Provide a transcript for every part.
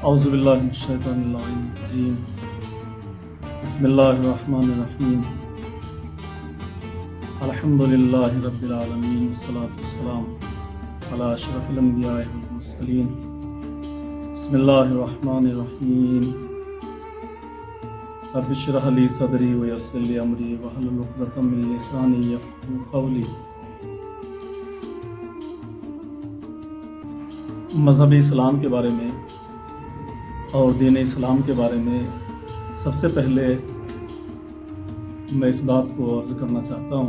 اعوذ باللہ من الشیطان الرجیم بسم اللہ الرحمن الرحیم الحمدللہ رب العالمین والصلاة والسلام علی اشرف الانبیاء والمرسلین بسم اللہ الرحمن الرحیم رب اشرح لی صدری ویسر لی امری واحلل عقدۃ من لسانی یفقہوا قولی۔ مذہب اسلام کے بارے میں اور دین اسلام کے بارے میں سب سے پہلے میں اس بات کو عرض کرنا چاہتا ہوں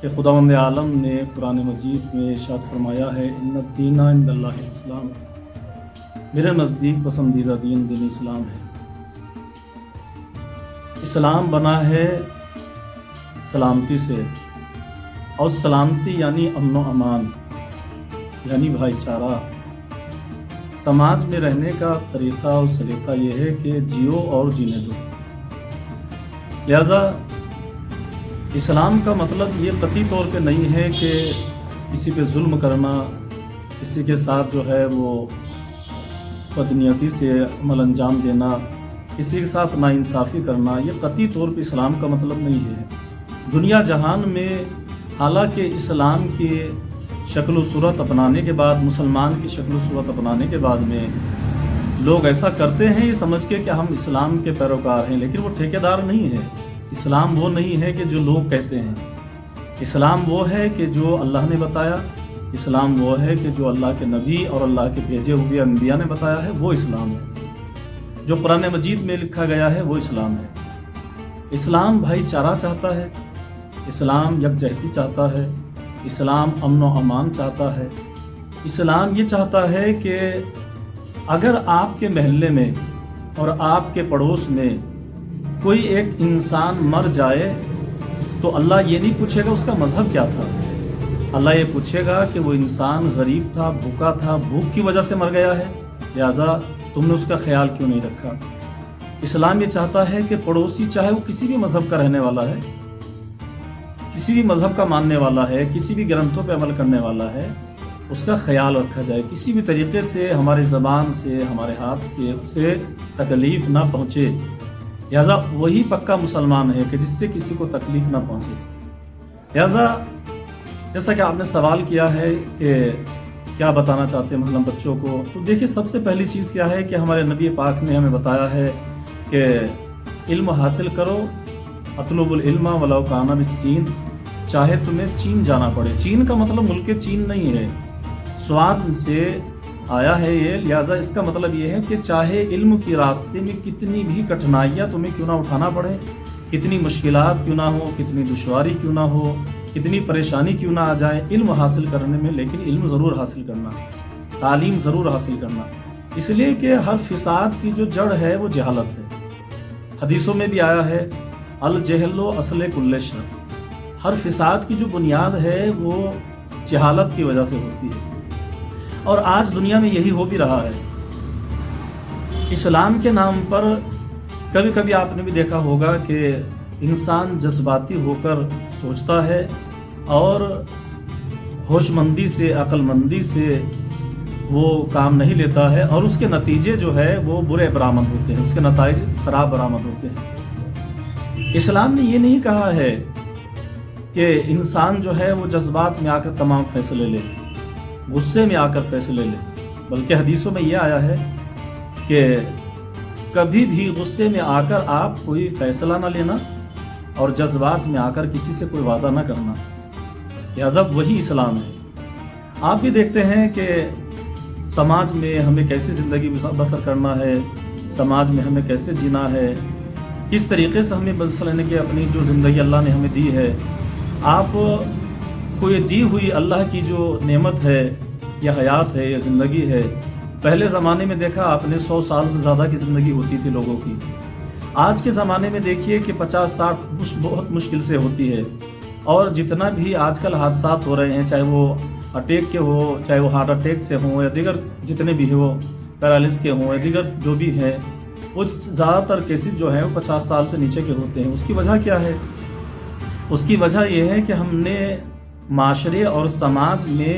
کہ خداوند عالم نے قرآن مجید میں ارشاد فرمایا ہے ان الدین عند اللہ الاسلام، میرے نزدیک پسندیدہ دین اسلام ہے۔ اسلام بنا ہے سلامتی سے، اور سلامتی یعنی امن و امان، یعنی بھائی چارہ۔ سماج میں رہنے کا طریقہ اور سلیقہ یہ ہے کہ جیو اور جینے دو۔ لہذا اسلام کا مطلب یہ قطعی طور پہ نہیں ہے کہ کسی پہ ظلم کرنا، کسی کے ساتھ جو ہے وہ بدنیتی سے عمل انجام دینا، کسی کے ساتھ ناانصافی کرنا، یہ قطعی طور پہ اسلام کا مطلب نہیں ہے۔ دنیا جہان میں حالانکہ اسلام کی شکل و صورت اپنانے کے بعد، مسلمان کی شکل و صورت اپنانے کے بعد میں لوگ ایسا کرتے ہیں یہ سمجھ کے کہ ہم اسلام کے پیروکار ہیں، لیکن وہ ٹھیکیدار نہیں ہے۔ اسلام وہ نہیں ہے کہ جو لوگ کہتے ہیں، اسلام وہ ہے کہ جو اللہ نے بتایا، اسلام وہ ہے کہ جو اللہ کے نبی اور اللہ کے بھیجے ہوئے انبیاء نے بتایا ہے، وہ اسلام ہے۔ جو قرآن مجید میں لکھا گیا ہے وہ اسلام ہے۔ اسلام بھائی چارہ چاہتا ہے، اسلام یکجہتی چاہتا ہے، اسلام امن و امان چاہتا ہے۔ اسلام یہ چاہتا ہے کہ اگر آپ کے محلے میں اور آپ کے پڑوس میں کوئی ایک انسان مر جائے تو اللہ یہ نہیں پوچھے گا اس کا مذہب کیا تھا، اللہ یہ پوچھے گا کہ وہ انسان غریب تھا، بھوکا تھا، بھوک کی وجہ سے مر گیا ہے، لہذا تم نے اس کا خیال کیوں نہیں رکھا۔ اسلام یہ چاہتا ہے کہ پڑوسی چاہے وہ کسی بھی مذہب کا رہنے والا ہے، کسی بھی مذہب کا ماننے والا ہے، کسی بھی گرنتھوں پہ عمل کرنے والا ہے، اس کا خیال رکھا جائے، کسی بھی طریقے سے ہماری زبان سے، ہمارے ہاتھ سے اسے تکلیف نہ پہنچے۔ لہذا وہی پکا مسلمان ہے کہ جس سے کسی کو تکلیف نہ پہنچے۔ لہذا جیسا کہ آپ نے سوال کیا ہے کہ کیا بتانا چاہتے ہیں مثلا بچوں کو، تو دیکھیے سب سے پہلی چیز کیا ہے کہ ہمارے نبی پاک نے ہمیں بتایا ہے کہ علم حاصل کرو، اطلب العلم ولو کان بالصین، چاہے تمہیں چین جانا پڑے۔ چین کا مطلب ملک چین نہیں ہے، سواد سے آیا ہے یہ، لہذا اس کا مطلب یہ ہے کہ چاہے علم کی راستے میں کتنی بھی کٹھنائیاں تمہیں کیوں نہ اٹھانا پڑے، کتنی مشکلات کیوں نہ ہو، کتنی دشواری کیوں نہ ہو، کتنی پریشانی کیوں نہ آ جائے، علم حاصل کرنے میں، لیکن علم ضرور حاصل کرنا، تعلیم ضرور حاصل کرنا، اس لیے کہ ہر فساد کی جو جڑ ہے وہ جہالت ہے۔ حدیثوں میں بھی آیا ہے الجہل اصل کل شر، ہر فساد کی جو بنیاد ہے وہ جہالت کی وجہ سے ہوتی ہے، اور آج دنیا میں یہی ہو بھی رہا ہے۔ اسلام کے نام پر کبھی کبھی آپ نے بھی دیکھا ہوگا کہ انسان جذباتی ہو کر سوچتا ہے اور ہوش مندی سے، عقل مندی سے وہ کام نہیں لیتا ہے، اور اس کے نتیجے جو ہے وہ برے برآمد ہوتے ہیں، اس کے نتائج خراب برآمد ہوتے ہیں۔ اسلام نے یہ نہیں کہا ہے کہ انسان جو ہے وہ جذبات میں آ کر تمام فیصلے لے، غصے میں آ کر فیصلے لے، بلکہ حدیثوں میں یہ آیا ہے کہ کبھی بھی غصے میں آ کر آپ کوئی فیصلہ نہ لینا، اور جذبات میں آ کر کسی سے کوئی وعدہ نہ کرنا۔ لہذا وہی اسلام ہے۔ آپ بھی دیکھتے ہیں کہ سماج میں ہمیں کیسے زندگی بسر کرنا ہے، سماج میں ہمیں کیسے جینا ہے، کس طریقے سے ہمیں مثلاً کہ اپنی جو زندگی اللہ نے ہمیں دی ہے، آپ کو یہ دی ہوئی اللہ کی جو نعمت ہے، یہ حیات ہے، یہ زندگی ہے۔ پہلے زمانے میں دیکھا آپ نے 100 سال سے زیادہ کی زندگی ہوتی تھی لوگوں کی، آج کے زمانے میں دیکھیے کہ 50-60 بہت مشکل سے ہوتی ہے، اور جتنا بھی آج کل حادثات ہو رہے ہیں، چاہے وہ اٹیک کے ہو، چاہے وہ ہارٹ اٹیک سے ہوں، یا دیگر جتنے بھی ہو، پیرالس کے ہوں، یا دیگر جو بھی ہیں، وہ زیادہ تر کیسز جو ہیں وہ 50 سال سے نیچے کے ہوتے ہیں۔ اس کی وجہ کیا ہے؟ اس کی وجہ یہ ہے کہ ہم نے معاشرے اور سماج میں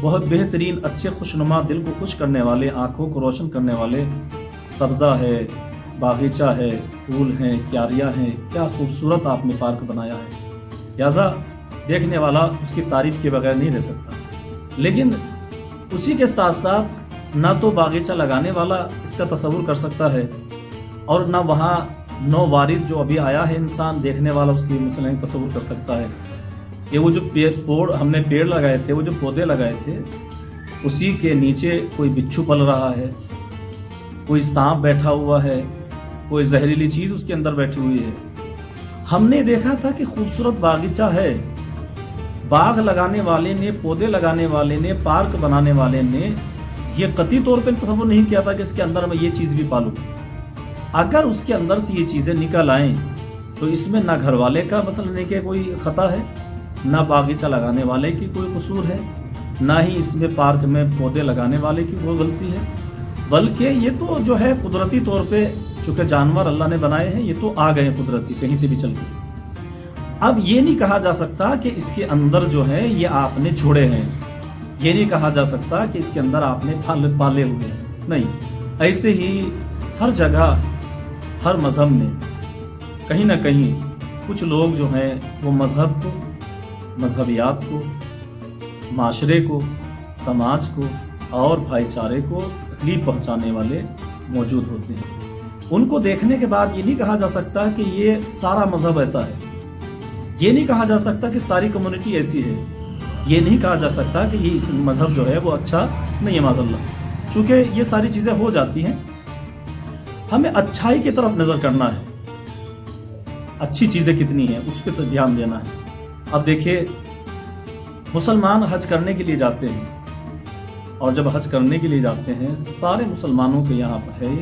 بہت بہترین اچھے خوشنما دل کو خوش کرنے والے آنکھوں کو روشن کرنے والے سبزہ ہے، باغیچہ ہے، پھول ہیں، کیاریاں ہیں، کیا خوبصورت آپ نے پارک بنایا ہے، لہٰذا دیکھنے والا اس کی تعریف کے بغیر نہیں رہ سکتا۔ لیکن اسی کے ساتھ ساتھ نہ تو باغیچہ لگانے والا اس کا تصور کر سکتا ہے، اور نہ وہاں نو وارد جو ابھی آیا ہے انسان دیکھنے والا اس کی مثلا تصور کر سکتا ہے کہ وہ جو ہم نے پیڑ لگائے تھے، وہ جو پودے لگائے تھے، اسی کے نیچے کوئی بچھو پل رہا ہے، کوئی سانپ بیٹھا ہوا ہے، کوئی زہریلی چیز اس کے اندر بیٹھی ہوئی ہے۔ ہم نے دیکھا تھا کہ خوبصورت باغیچہ ہے، باغ لگانے والے نے، پودے لگانے والے نے، پارک بنانے والے نے یہ قطعی طور پہ تصور نہیں کیا تھا کہ اس کے اندر میں یہ چیز بھی پالوں۔ اگر اس کے اندر سے یہ چیزیں نکل آئیں تو اس میں نہ گھر والے کا مثلا نہیں کہ کوئی خطا ہے، نہ باغیچہ لگانے والے کی کوئی قصور ہے، نہ ہی اس میں پارک میں پودے لگانے والے کی کوئی غلطی ہے، بلکہ یہ تو جو ہے قدرتی طور پہ چونکہ جانور اللہ نے بنائے ہیں، یہ تو آ گئے ہیں قدرتی کہیں سے بھی چل کے۔ اب یہ نہیں کہا جا سکتا کہ اس کے اندر جو ہے یہ آپ نے چھوڑے ہیں، یہ نہیں کہا جا سکتا کہ اس کے اندر آپ نے پالے ہوئے ہیں، نہیں۔ ایسے ہی ہر جگہ ہر مذہب میں کہیں نہ کہیں کچھ لوگ جو ہیں وہ مذہب کو، مذہبیات کو، معاشرے کو، سماج کو اور بھائی چارے کو تکلیف پہنچانے والے موجود ہوتے ہیں۔ ان کو دیکھنے کے بعد یہ نہیں کہا جا سکتا کہ یہ سارا مذہب ایسا ہے، یہ نہیں کہا جا سکتا کہ ساری کمیونٹی ایسی ہے، یہ نہیں کہا جا سکتا کہ یہ اس مذہب جو ہے وہ اچھا نہیں ہے معاذ اللہ۔ چونکہ یہ ساری چیزیں ہو جاتی ہیں، ہمیں اچھائی کی طرف نظر کرنا ہے، اچھی چیزیں کتنی ہیں اس پہ تو دھیان دینا ہے۔ اب دیکھیے مسلمان حج کرنے کے لیے جاتے ہیں، اور جب حج کرنے کے لیے جاتے ہیں سارے مسلمانوں کے یہاں پر ہے،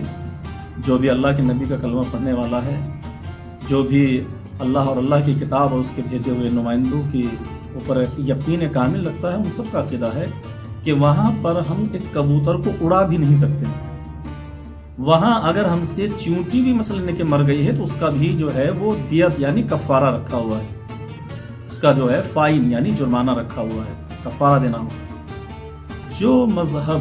جو بھی اللہ کے نبی کا کلمہ پڑھنے والا ہے، جو بھی اللہ اور اللہ کی کتاب اور اس کے بھیجے ہوئے نمائندوں کی اوپر یقین کامل رکھتا ہے، ان سب کا عقیدہ ہے کہ وہاں پر ہم ایک کبوتر کو اڑا بھی نہیں سکتے۔ وہاں اگر ہم سے چیونٹی بھی مثلا کہ مر گئی ہے تو اس کا بھی جو ہے وہ دیت یعنی کفارہ رکھا ہوا ہے، اس کا جو ہے فائن یعنی جرمانہ رکھا ہوا ہے، کفارہ دینا ہوگا۔ جو مذہب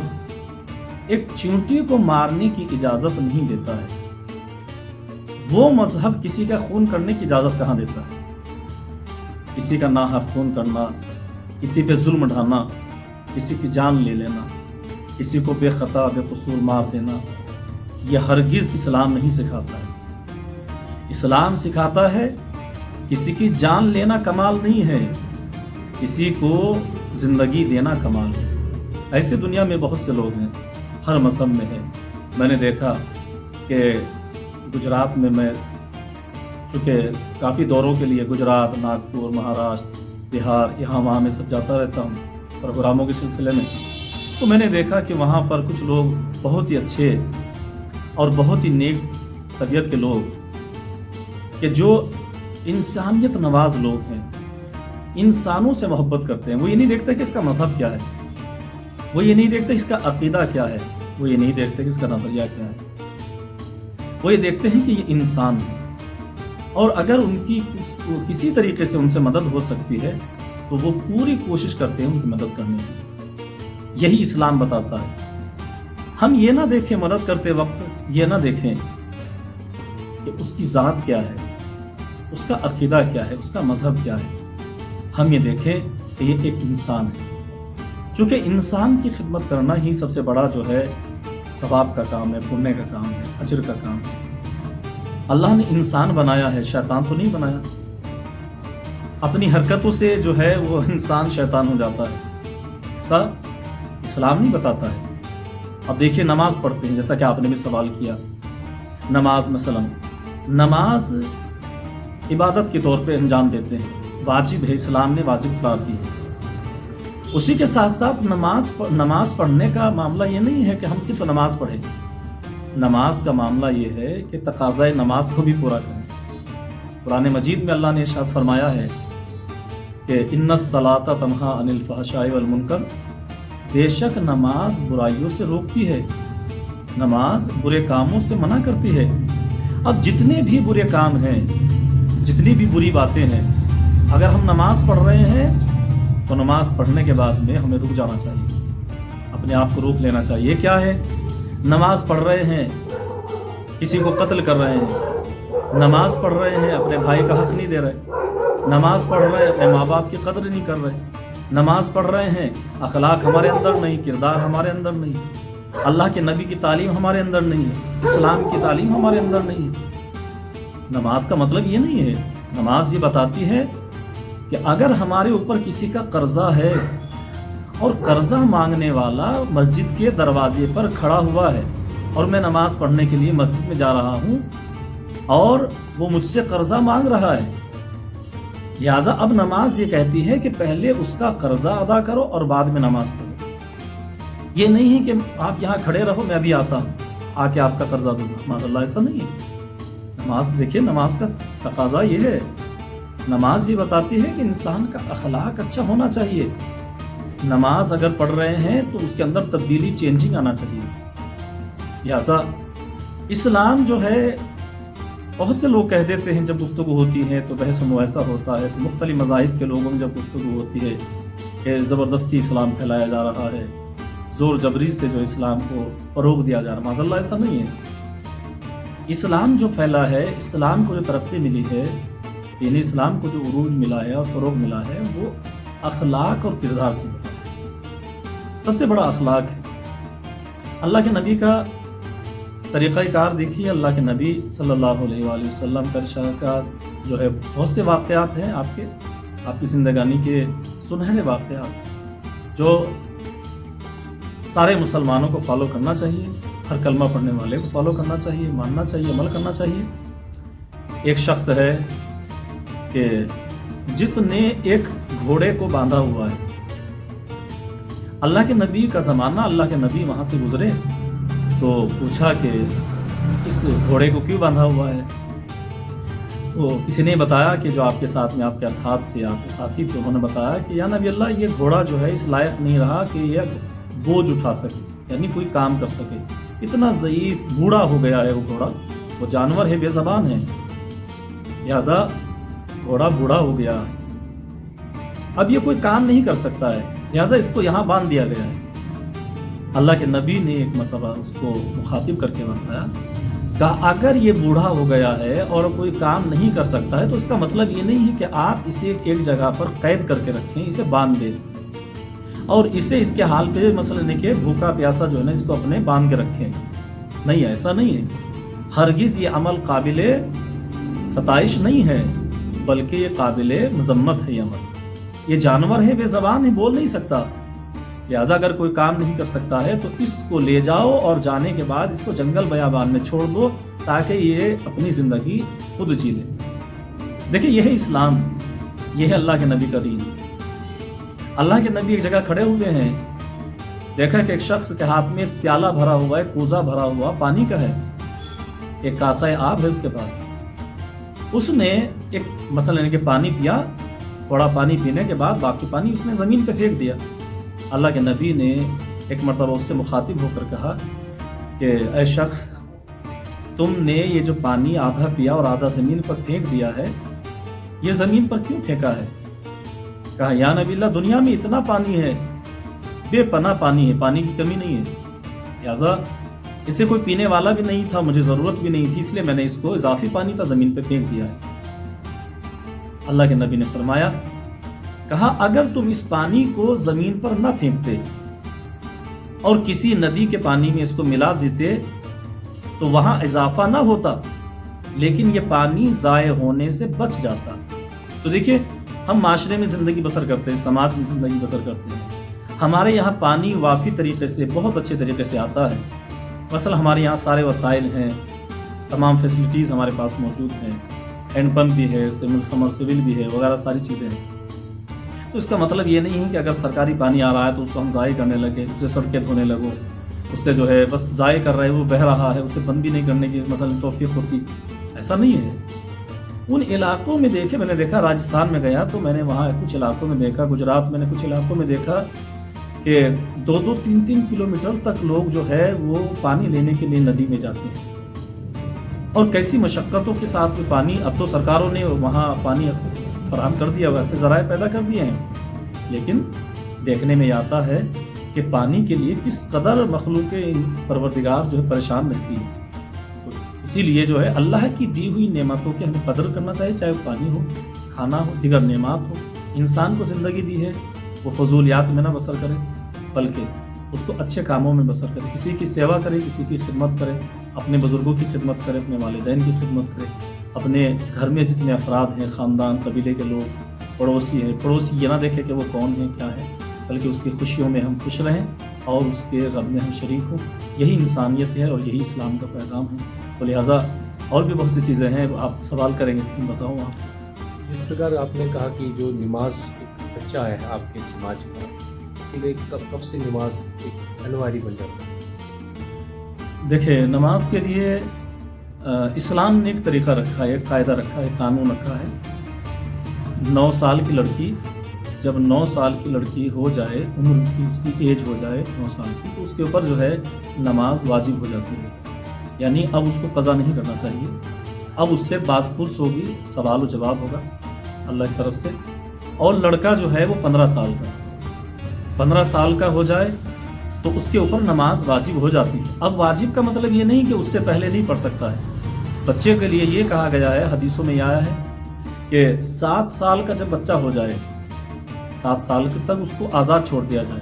ایک چیونٹی کو مارنے کی اجازت نہیں دیتا ہے، وہ مذہب کسی کا خون کرنے کی اجازت کہاں دیتا ہے؟ کسی کا ناحق خون کرنا، کسی پہ ظلم ڈھانا، کسی کی جان لے لینا، کسی کو بے خطا بے قصور مار دینا، یہ ہرگز اسلام نہیں سکھاتا ہے۔ اسلام سکھاتا ہے کسی کی جان لینا کمال نہیں ہے، کسی کو زندگی دینا کمال ہے۔ ایسے دنیا میں بہت سے لوگ ہیں، ہر مذہب میں ہے۔ میں نے دیکھا کہ گجرات میں چونکہ کافی دوروں کے لیے گجرات، ناگپور، مہاراشٹر، بہار، یہاں وہاں میں سب جاتا رہتا ہوں پروگراموں کے سلسلے میں، تو میں نے دیکھا کہ وہاں پر کچھ لوگ بہت ہی اچھے اور بہت ہی نیک طبیعت کے لوگ کہ جو انسانیت نواز لوگ ہیں، انسانوں سے محبت کرتے ہیں۔ وہ یہ نہیں دیکھتے کہ اس کا مذہب کیا ہے، وہ یہ نہیں دیکھتے اس کا عقیدہ کیا ہے، وہ یہ نہیں دیکھتے کہ اس کا نظریہ کیا ہے، وہ یہ دیکھتے ہیں کہ یہ انسان ہے، اور اگر ان کی کسی طریقے سے ان سے مدد ہو سکتی ہے تو وہ پوری کوشش کرتے ہیں ان کی مدد کرنے کی۔ یہی اسلام بتاتا ہے۔ ہم یہ نہ دیکھیں مدد کرتے وقت، یہ نہ دیکھیں کہ اس کی ذات کیا ہے، اس کا عقیدہ کیا ہے، اس کا مذہب کیا ہے، ہم یہ دیکھیں کہ یہ ایک انسان ہے۔ چونکہ انسان کی خدمت کرنا ہی سب سے بڑا جو ہے ثواب کا کام ہے، پنے کا کام ہے، اجر کا کام ہے۔ اللہ نے انسان بنایا ہے، شیطان تو نہیں بنایا۔ اپنی حرکتوں سے جو ہے وہ انسان شیطان ہو جاتا ہے، ایسا اسلام نہیں بتاتا ہے۔ اب دیکھیے نماز پڑھتے ہیں، جیسا کہ آپ نے بھی سوال کیا، نماز مثلا نماز عبادت کے طور پہ انجام دیتے ہیں، واجب ہے، اسلام نے واجب قرار دی ہے۔ اسی کے ساتھ ساتھ نماز پڑھنے کا معاملہ یہ نہیں ہے کہ ہم صرف نماز پڑھیں، نماز کا معاملہ یہ ہے کہ تقاضۂ نماز کو بھی پورا کریں۔ قرآن مجید میں اللہ نے ارشاد فرمایا ہے کہ ان الصلاۃ تنہی عن الفحشاء والمنکر، بے شک نماز برائیوں سے روکتی ہے، نماز برے کاموں سے منع کرتی ہے۔ اب جتنے بھی برے کام ہیں، جتنی بھی بری باتیں ہیں، اگر ہم نماز پڑھ رہے ہیں تو نماز پڑھنے کے بعد میں ہمیں رک جانا چاہیے، اپنے آپ کو روک لینا چاہیے۔ کیا ہے؟ نماز پڑھ رہے ہیں، کسی کو قتل کر رہے ہیں، نماز پڑھ رہے ہیں، اپنے بھائی کا حق نہیں دے رہے، نماز پڑھ رہے ہیں، اپنے ماں باپ کی قدر نہیں کر رہے، نماز پڑھ رہے ہیں، اخلاق ہمارے اندر نہیں، کردار ہمارے اندر نہیں، اللہ کے نبی کی تعلیم ہمارے اندر نہیں ہے، اسلام کی تعلیم ہمارے اندر نہیں ہے۔ نماز کا مطلب یہ نہیں ہے، نماز یہ بتاتی ہے کہ اگر ہمارے اوپر کسی کا قرضہ ہے اور قرضہ مانگنے والا مسجد کے دروازے پر کھڑا ہوا ہے اور میں نماز پڑھنے کے لیے مسجد میں جا رہا ہوں اور وہ مجھ سے قرضہ مانگ رہا ہے، لہٰذا اب نماز یہ کہتی ہے کہ پہلے اس کا قرضہ ادا کرو اور بعد میں نماز پڑھو۔ یہ نہیں ہے کہ آپ یہاں کھڑے رہو، میں ابھی آتا ہوں، آ کے آپ کا قرضہ دوں گا، معاذ اللہ، ایسا نہیں ہے۔ نماز دیکھیے، نماز کا تقاضا یہ ہے، نماز یہ بتاتی ہے کہ انسان کا اخلاق اچھا ہونا چاہیے۔ نماز اگر پڑھ رہے ہیں تو اس کے اندر تبدیلی، چینجنگ آنا چاہیے۔ لہٰذا اسلام جو ہے، بہت سے لوگ کہہ دیتے ہیں جب گفتگو ہوتی ہے تو بحث و مباحثہ ہوتا ہے، تو مختلف مذاہب کے لوگوں میں جب گفتگو ہوتی ہے کہ زبردستی اسلام پھیلایا جا رہا ہے، زور جبری سے جو اسلام کو فروغ دیا جا رہا ہے، معاذ اللہ، ایسا نہیں ہے۔ اسلام جو پھیلا ہے، اسلام کو جو ترقی ملی ہے، دین اسلام کو جو عروج ملا ہے اور فروغ ملا ہے، وہ اخلاق اور کردار سے ملا ہے۔ سب سے بڑا اخلاق ہے۔ اللہ کے نبی کا طریقہ کار دیکھیے، اللہ کے نبی صلی اللہ علیہ وآلہ وسلم کا ارشاد کا جو ہے بہت سے واقعات ہیں آپ کی زندگانی کے سنہرے واقعات، جو سارے مسلمانوں کو فالو کرنا چاہیے، ہر کلمہ پڑھنے والے کو فالو کرنا چاہیے، ماننا چاہیے، عمل کرنا چاہیے۔ ایک شخص ہے کہ جس نے ایک گھوڑے کو باندھا ہوا ہے۔ اللہ کے نبی کا زمانہ، اللہ کے نبی وہاں سے گزرے تو پوچھا کہ اس گھوڑے کو کیوں باندھا ہوا ہے؟ تو کسی نے بتایا کہ جو آپ کے ساتھ میں آپ کے اصحاب تھے، آپ کے ساتھی تھے، انہوں نے بتایا کہ یا نبی اللہ، یہ گھوڑا جو ہے اس لائق نہیں رہا کہ یہ بوجھ اٹھا سکے، یعنی کوئی کام کر سکے، اتنا ضعیف بوڑھا ہو گیا ہے وہ گھوڑا، وہ جانور ہے، بے زبان ہے، لہذا گھوڑا بوڑھا ہو گیا، اب یہ کوئی کام نہیں کر سکتا ہے، لہذا اس کو یہاں باندھ دیا گیا ہے۔ اللہ کے نبی نے ایک مرتبہ اس کو مخاطب کر کے بتایا، کہا اگر یہ بوڑھا ہو گیا ہے اور کوئی کام نہیں کر سکتا ہے تو اس کا مطلب یہ نہیں ہے کہ آپ اسے ایک جگہ پر قید کر کے رکھیں، اسے باندھ دیں اور اسے اس کے حال پہ مثلا نہیں کہ بھوکا پیاسا جو ہے نا اس کو اپنے باندھ کے رکھیں، نہیں، ایسا نہیں ہے۔ ہرگز یہ عمل قابل ستائش نہیں ہے، بلکہ یہ قابل مذمت ہے۔ یہ عمل، یہ جانور ہے، بے زبان ہے، بول نہیں سکتا، لہٰذا اگر کوئی کام نہیں کر سکتا ہے تو اس کو لے جاؤ اور جانے کے بعد اس کو جنگل بیابان میں چھوڑ دو تاکہ یہ اپنی زندگی خود جی لے۔ دیکھیں، یہ ہے اسلام، یہ ہے اللہ کے نبی کا دین۔ اللہ کے نبی ایک جگہ کھڑے ہوئے ہیں، دیکھا کہ ایک شخص کے ہاتھ میں پیالہ بھرا ہوا ہے، کوزہ بھرا ہوا پانی کا ہے، ایک کاسہ آب ہے اس کے پاس۔ اس نے ایک مثلا کہ پانی پیا، تھوڑا پانی پینے کے بعد باقی پانی اس نے زمین پہ پھینک دیا۔ اللہ کے نبی نے ایک مرتبہ اس سے مخاطب ہو کر کہا کہ اے شخص، تم نے یہ جو پانی آدھا پیا اور آدھا زمین پر پھینک دیا ہے، یہ زمین پر کیوں پھینکا ہے؟ کہا یا نبی اللہ، دنیا میں اتنا پانی ہے، بے پناہ پانی ہے، پانی کی کمی نہیں ہے، لہٰذا اسے کوئی پینے والا بھی نہیں تھا، مجھے ضرورت بھی نہیں تھی، اس لیے میں نے اس کو اضافی پانی تھا زمین پہ پھینک دیا ہے۔ اللہ کے نبی نے فرمایا، کہا اگر تم اس پانی کو زمین پر نہ پھینکتے اور کسی ندی کے پانی میں اس کو ملا دیتے تو وہاں اضافہ نہ ہوتا، لیکن یہ پانی ضائع ہونے سے بچ جاتا۔ تو دیکھیے، ہم معاشرے میں زندگی بسر کرتے ہیں، سماج میں زندگی بسر کرتے ہیں، ہمارے یہاں پانی وافی طریقے سے، بہت اچھے طریقے سے آتا ہے، مثلا ہمارے یہاں سارے وسائل ہیں، تمام فیسلٹیز ہمارے پاس موجود ہیں، ہینڈ پمپ بھی ہے، سمرسیبل بھی ہے، وغیرہ ساری چیزیں ہیں۔ تو اس کا مطلب یہ نہیں ہے کہ اگر سرکاری پانی آ رہا ہے تو اس کو ہم ضائع کرنے لگے، اسے سڑکیں دھونے لگو، اس سے جو ہے بس ضائع کر رہے، وہ بہہ رہا ہے، اسے بند بھی نہیں کرنے کی مثلا توفیق ہوتی، ایسا نہیں ہے۔ ان علاقوں میں دیکھے، میں نے دیکھا راجستھان میں گیا تو میں نے وہاں کچھ علاقوں میں دیکھا، گجرات میں نے کچھ علاقوں میں دیکھا کہ 2-2, 3-3 کلومیٹر تک لوگ جو ہے وہ پانی لینے کے لیے ندی میں جاتے ہیں، اور کیسی مشقتوں کے ساتھ پانی، اب تو سرکاروں نے وہاں پانی فراہم کر دیا، ویسے ذرائع پیدا کر دیے ہیں، لیکن دیکھنے میں آتا ہے کہ پانی کے لیے کس قدر مخلوق پروردگار جو ہے پریشان رہتی ہے. تو اسی لیے جو ہے اللہ کی دی ہوئی نعمتوں کی ہمیں قدر کرنا چاہیے، چاہے وہ پانی ہو، کھانا ہو، دیگر نعمات ہو. انسان کو زندگی دی ہے، وہ فضولیات میں نہ بسر کرے، بلکہ اس کو اچھے کاموں میں بسر کرے، کسی کی سیوا کرے، کسی کی خدمت کرے، اپنے بزرگوں کی خدمت کرے، اپنے والدین کی خدمت کرے، اپنے گھر میں جتنے افراد ہیں، خاندان قبیلے کے لوگ، پڑوسی ہیں، پڑوسی یہ نہ دیکھے کہ وہ کون ہے کیا ہے، بلکہ اس کی خوشیوں میں ہم خوش رہیں اور اس کے غم میں ہم شریک ہوں. یہی انسانیت ہے اور یہی اسلام کا پیغام ہے. تو لہٰذا اور بھی بہت سی چیزیں ہیں، آپ سوال کریں گے تو بتاؤں آپ. جس پرکار آپ نے کہا کہ جو نماز ایک بچہ ہے آپ کے سماج کا، اس کے لیے کب سے نماز ایک انواری بن جاتا ہے؟ دیکھیں، نماز کے لیے اسلام نے ایک طریقہ رکھا ہے، ایک قاعدہ رکھا ہے، قانون رکھا ہے. 9 سال کی لڑکی، جب 9 سال کی لڑکی ہو جائے، عمر کی اس کی ایج ہو جائے 9 سال کی، تو اس کے اوپر جو ہے نماز واجب ہو جاتی ہے. یعنی اب اس کو قضا نہیں کرنا چاہیے، اب اس سے باز پرس ہوگی، سوال و جواب ہوگا اللہ کی طرف سے. اور لڑکا جو ہے وہ 15 سال کا 15 سال کا ہو جائے تو اس کے اوپر نماز واجب ہو جاتی ہے. اب واجب کا مطلب یہ نہیں کہ اس سے پہلے نہیں پڑھ سکتا ہے. بچے کے لیے یہ کہا گیا ہے، حدیثوں میں یہ آیا ہے کہ 7 سال کا جب بچہ ہو جائے، 7 سال تک اس کو آزاد چھوڑ دیا جائے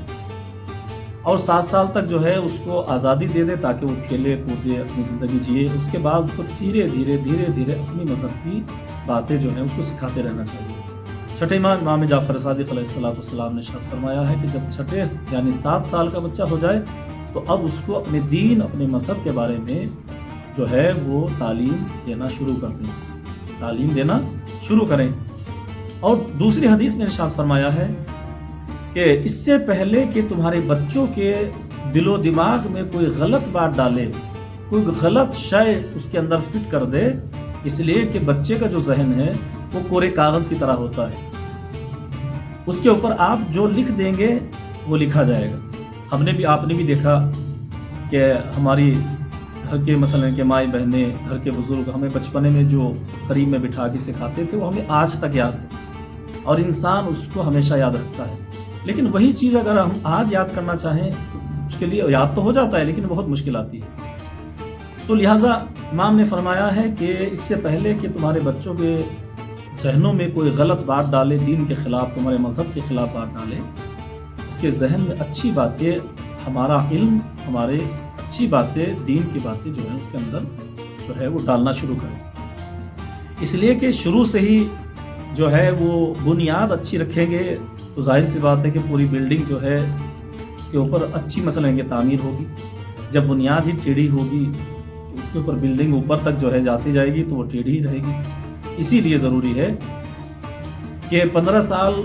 اور 7 سال تک جو ہے اس کو آزادی دے دے تاکہ وہ کھیلے کودے، اپنی زندگی جیے. اس کے بعد اس کو دھیرے دھیرے اپنی مذہب کی باتیں جو ہیں اس کو سکھاتے رہنا چاہیے. چھٹے امام جعفر صادق علیہ السلام نے ارشاد فرمایا ہے کہ جب چھٹے یعنی 7 سال کا بچہ ہو جائے تو اب اس کو اپنے دین، اپنے مذہب کے بارے میں جو ہے وہ تعلیم دینا شروع کر دیں، تعلیم دینا شروع کریں. اور دوسری حدیث میں ارشاد فرمایا ہے کہ اس سے پہلے کہ تمہارے بچوں کے دل و دماغ میں کوئی غلط بات ڈالے، کوئی غلط شے اس کے اندر فٹ کر دے، اس لیے کہ بچے کا جو ذہن ہے وہ کورے کاغذ کی طرح ہوتا ہے، اس کے اوپر آپ جو لکھ دیں گے وہ لکھا جائے گا. ہم نے بھی، آپ نے بھی دیکھا کہ ہماری گھر کے مثلا کہ مائیں بہنیں، گھر کے بزرگ ہمیں بچپنے میں جو قریب میں بٹھا کے سکھاتے تھے وہ ہمیں آج تک یاد ہے اور انسان اس کو ہمیشہ یاد رکھتا ہے. لیکن وہی چیز اگر ہم آج یاد کرنا چاہیں اس کے لیے یاد تو ہو جاتا ہے لیکن بہت مشکل آتی ہے. تو لہٰذا امام نے فرمایا ہے کہ اس سے پہلے کہ تمہارے بچوں کے ذہنوں میں کوئی غلط بات ڈالے، دین کے خلاف، تمہارے مذہب کے خلاف بات ڈالے، اس کے ذہن میں اچھی باتیں، ہمارا علم، ہمارے اچھی باتیں، دین کی باتیں جو ہیں اس کے اندر جو ہے وہ ڈالنا شروع کریں. اس لیے کہ شروع سے ہی جو ہے وہ بنیاد اچھی رکھیں گے تو ظاہر سی بات ہے کہ پوری بلڈنگ جو ہے اس کے اوپر اچھی مثلا کہ تعمیر ہوگی. جب بنیاد ہی ٹیڑھی ہوگی تو اس کے اوپر بلڈنگ اوپر تک جو ہے جاتی جائے گی تو وہ ٹیڑھی ہی رہے گی. اسی لیے ضروری ہے کہ 15 سال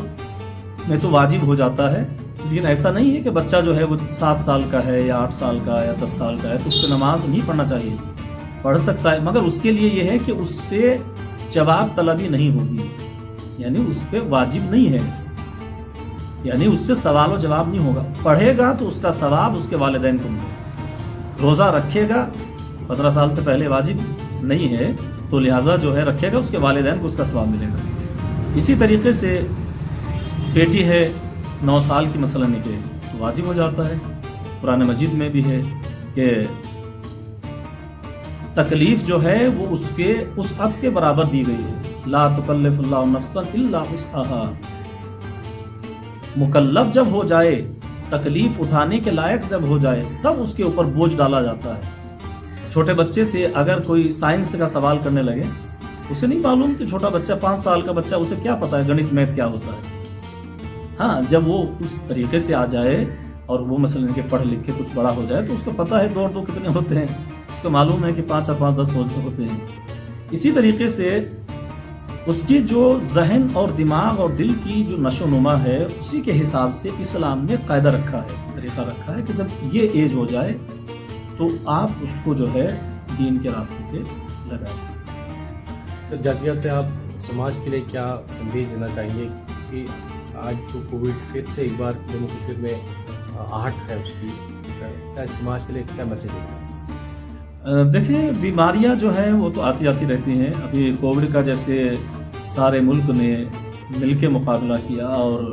میں تو واجب ہو جاتا ہے، لیکن ایسا نہیں ہے کہ بچہ جو ہے وہ 7 سال کا ہے یا 8 سال کا یا 10 سال کا ہے تو اس کو نماز نہیں پڑھنا چاہیے. پڑھ سکتا ہے، مگر اس کے لیے یہ ہے کہ اس سے جواب طلبی نہیں ہوگی، یعنی اس پہ واجب نہیں ہے، یعنی اس سے سوال و جواب نہیں ہوگا. پڑھے گا تو اس کا ثواب اس کے والدین کو ملے گا. روزہ رکھے گا 15 سال سے پہلے واجب نہیں ہے تو لہٰذا جو ہے رکھے گا، اس کے والدین کو اس کا ثواب ملے گا. اسی طریقے سے بیٹی ہے 9 سال کی مثلا نکلے تو واجب ہو جاتا ہے. قرآن مجید میں بھی ہے کہ تکلیف جو ہے وہ اس کے وسعت کے برابر دی گئی ہے. لا تکلف اللہ نفسا الا وسعها. مکلف جب ہو جائے، تکلیف اٹھانے کے لائق جب ہو جائے تب اس کے اوپر بوجھ ڈالا جاتا ہے. چھوٹے بچے سے اگر کوئی سائنس کا سوال کرنے لگے، اسے نہیں معلوم کہ چھوٹا بچہ 5 سال کا بچہ، اسے کیا پتا ہے گنت میتھ کیا ہوتا ہے. ہاں، جب وہ اس طریقے سے آ جائے اور وہ مثلا کہ پڑھ لکھ کے کچھ بڑا ہو جائے تو اس کو پتا ہے 2 اور 2 کتنے ہوتے ہیں، اس کو معلوم ہے کہ 5 اور 5 10 ہوتے ہیں. اسی طریقے سے اس کی جو ذہن اور دماغ اور دل کی جو نشو و نما ہے اسی کے حساب سے اسلام نے قاعدہ رکھا ہے، طریقہ رکھا ہے کہ جب یہ ایج ہو جائے تو آپ اس کو جو ہے دین کے راستے پہ لگائیں. سر، جاتے جاتے آپ سماج کے لیے کیا سندیش دینا چاہیں گے کہ آج جو کووڈ پھر سے ایک بار جموں کشمیر میں آہٹ ہے اس کی، کیا سماج کے لیے کیا میسیج ہے؟ دیکھیں، بیماریاں جو ہیں وہ تو آتی جاتی رہتی ہیں. ابھی کووڈ کا جیسے سارے ملک نے مل کے مقابلہ کیا اور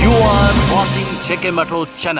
You are watching JK Metro Channel.